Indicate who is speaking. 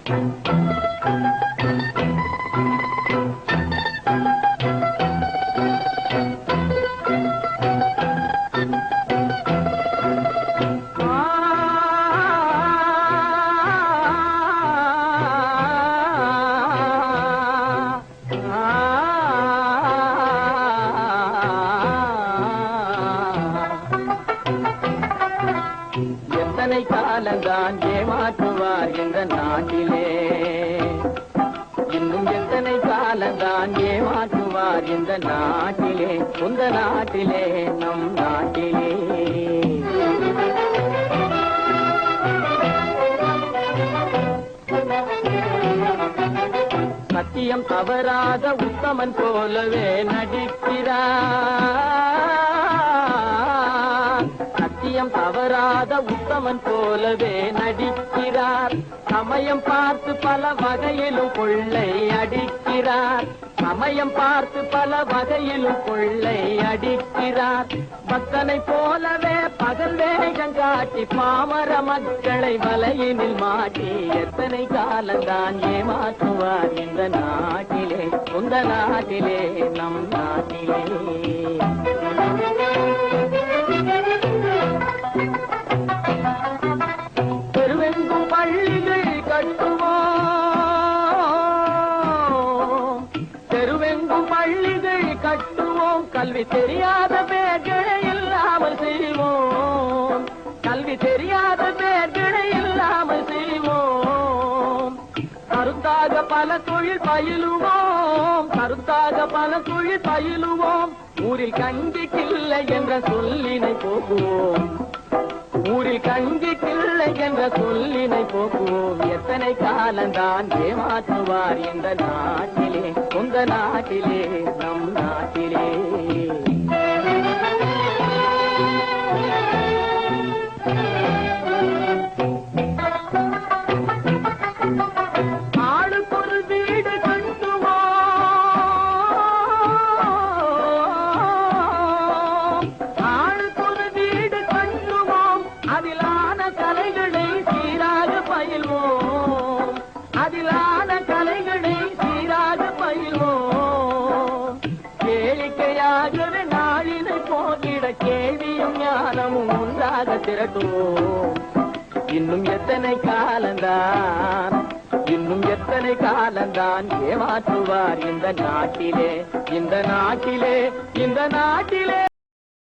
Speaker 1: எத்தனை காலந்தான் ஏமாற்றுவார் இந்த நாட்டிலே, இன்னும் எத்தனை காலந்தான் ஏமாற்றுவார் இந்த நாட்டிலே, உந்த நாட்டிலே நம் நாட்டிலே. சத்தியம் தவறாத உத்தமன் போலவே நடிக்கிறார், சத்தியம் தவறாத உத்தமன் போலவே நடிக்கிறார். சமயம் பார்த்து பல வகையிலும் கொள்ளை அடிக்கிறார், சமயம் பார்த்து பல வகையிலும் கொள்ளை அடிக்கிறார். பக்தனை போலவே பகல் வேகம் காட்டி பாமர மக்களை வலையினில் மாட்டி எத்தனை காலந்தான் ஏமாற்றுவார் இந்த நாட்டிலே, உந்த நாட்டிலே நம் நாட்டிலே. தெருவெங்கும் பள்ளிகள் கட்டுவோம், தெருவெங்கும் பள்ளிகள் கட்டுவோம், கல்வி தெரியாத பேர்களை இல்லாமல் செய்வோம், கல்வி தெரியாத பேர்களை இல்லாமல் செய்வோம். கருத்தாக பல தொழில் பயிலுவோம், கருத்தாக பல தொழில் பயிலுவோம். ஊரில் கஞ்சிக்கில்லை என்ற சொல்லினை போக்குவோம், ஊரில் கஞ்சிக்கில்லை என்ற சொல்லினை போக்குவோம். எத்தனை காலந்தான் ஏமாற்றுவார் இந்த நாட்டிலே, உந்த நாட்டிலே நம் நாட்டிலே. ஆளுக்கொரு வீடு கட்டுவோம், ஆளுக்கொரு வீடு கட்டுவோம். அதிலான கலைகளை சீராக பயில்வோம், அதிலான கலைகளை சீராக பயில்வோம். கேளிக்கையாகவே நாளினை போகிட கேள்வியும் ஞானமும் ஒன்றாக திரட்டுவோம். இன்னும் எத்தனை காலந்தான், இன்னும் எத்தனை காலந்தான் ஏமாற்றுவார் இந்த நாட்டிலே, இந்த நாட்டிலே, இந்த நாட்டிலே.